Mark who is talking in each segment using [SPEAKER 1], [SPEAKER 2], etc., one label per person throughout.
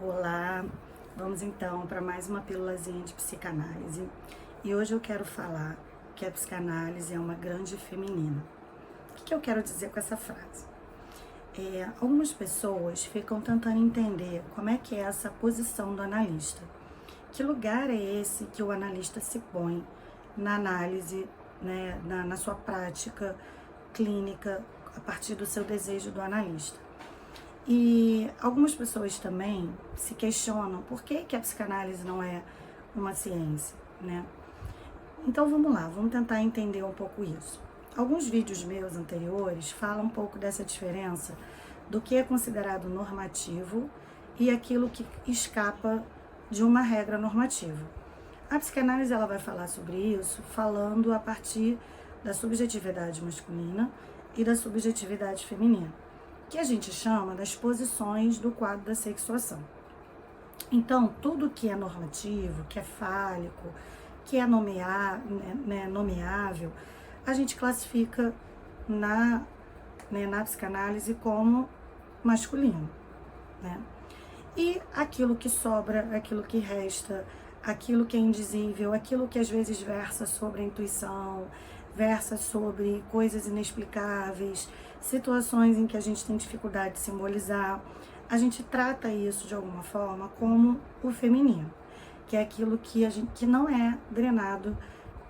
[SPEAKER 1] Olá, vamos então para mais uma pílulazinha de psicanálise. E hoje eu quero falar que a psicanálise é uma grande feminina. O que eu quero dizer com essa frase? Algumas pessoas ficam tentando entender como é que é essa posição do analista. Que lugar é esse que o analista se põe na análise, né, na sua prática clínica, a partir do seu desejo do analista. E algumas pessoas também se questionam por que a psicanálise não é uma ciência, né? Então vamos lá, vamos tentar entender um pouco isso. Alguns vídeos meus anteriores falam um pouco dessa diferença do que é considerado normativo e aquilo que escapa de uma regra normativa. A psicanálise ela vai falar sobre isso falando a partir da subjetividade masculina e da subjetividade feminina, que a gente chama das posições do quadro da sexuação. Então, tudo que é normativo, que é fálico, que é nomeável, a gente classifica na psicanálise como masculino, né? E aquilo que sobra, aquilo que resta, aquilo que é indizível, aquilo que às vezes versa sobre a intuição, versa sobre coisas inexplicáveis, situações em que a gente tem dificuldade de simbolizar, a gente trata isso de alguma forma como o feminino, que é aquilo que não é drenado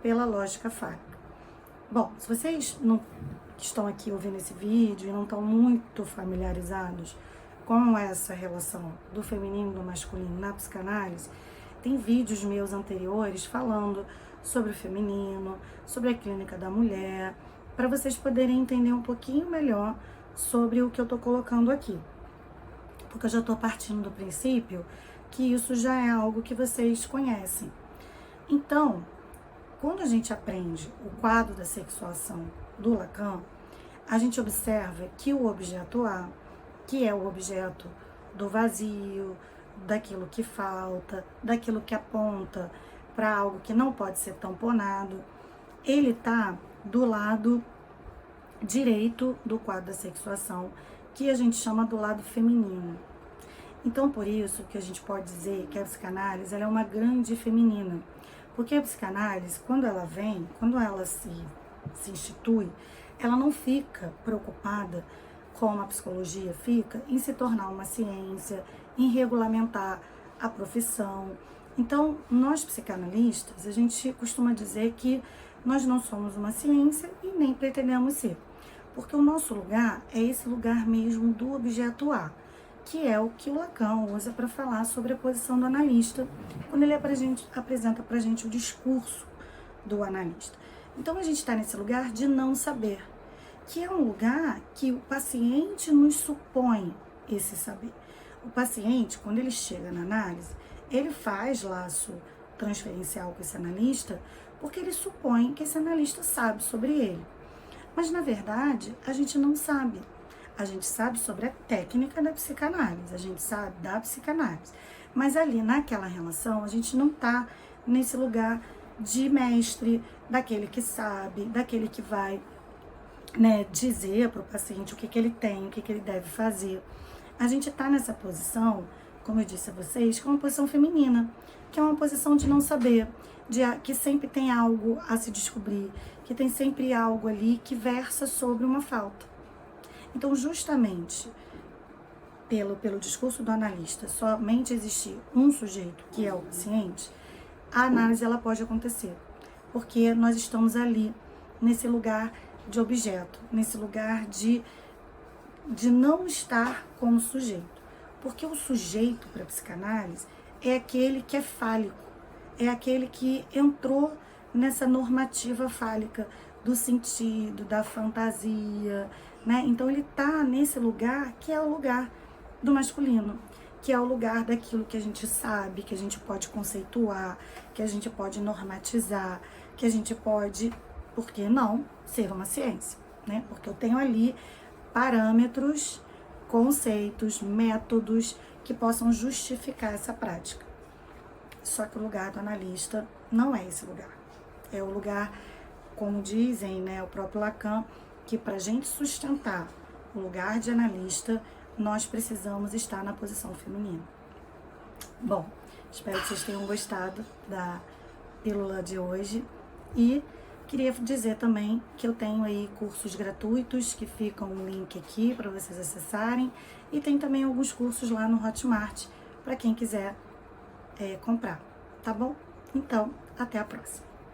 [SPEAKER 1] pela lógica fálica. Bom, se vocês não estão aqui ouvindo esse vídeo e não estão muito familiarizados com essa relação do feminino e do masculino na psicanálise, tem vídeos meus anteriores falando sobre o feminino, sobre a clínica da mulher, para vocês poderem entender um pouquinho melhor sobre o que eu estou colocando aqui. Porque eu já estou partindo do princípio que isso já é algo que vocês conhecem. Então, quando a gente aprende o quadro da sexuação do Lacan, a gente observa que o objeto A, que é o objeto do vazio, daquilo que falta, daquilo que aponta para algo que não pode ser tamponado, ele está do lado direito do quadro da sexuação, que a gente chama do lado feminino. Então, por isso que a gente pode dizer que a psicanálise ela é uma grande feminina, porque a psicanálise, quando ela vem, quando ela se institui, ela não fica preocupada, como a psicologia fica, em se tornar uma ciência, em regulamentar a profissão. Então, nós psicanalistas, a gente costuma dizer que nós não somos uma ciência e nem pretendemos ser, porque o nosso lugar é esse lugar mesmo do objeto A, que é o que o Lacan usa para falar sobre a posição do analista, quando ele apresenta para a gente o discurso do analista. Então, a gente está nesse lugar de não saber, que é um lugar que o paciente nos supõe esse saber. O paciente, quando ele chega na análise, ele faz laço transferencial com esse analista, porque ele supõe que esse analista sabe sobre ele. Mas, na verdade, a gente não sabe. A gente sabe sobre a técnica da psicanálise, a gente sabe da psicanálise. Mas ali, naquela relação, a gente não está nesse lugar de mestre, daquele que sabe, daquele que vai, né, dizer para o paciente o que ele tem, o que ele deve fazer. A gente está nessa posição, como eu disse a vocês, que é uma posição feminina, que é uma posição de não saber, que sempre tem algo a se descobrir, que tem sempre algo ali que versa sobre uma falta. Então, justamente pelo discurso do analista, somente existir um sujeito, que é o paciente, a análise ela pode acontecer, porque nós estamos ali, nesse lugar de objeto, nesse lugar de não estar como sujeito. Porque o sujeito para a psicanálise é aquele que é fálico, é aquele que entrou nessa normativa fálica do sentido, da fantasia, né? Então ele está nesse lugar que é o lugar do masculino, que é o lugar daquilo que a gente sabe, que a gente pode conceituar, que a gente pode normatizar, que a gente pode, por que não, ser uma ciência, né? Porque eu tenho ali parâmetros, conceitos, métodos que possam justificar essa prática. Só que o lugar do analista não é esse lugar. É o lugar, como dizem, né, o próprio Lacan, que para a gente sustentar o lugar de analista, nós precisamos estar na posição feminina. Bom, espero que vocês tenham gostado da pílula de hoje e queria dizer também que eu tenho aí cursos gratuitos que ficam o link aqui para vocês acessarem e tem também alguns cursos lá no Hotmart para quem quiser comprar, tá bom? Então, até a próxima.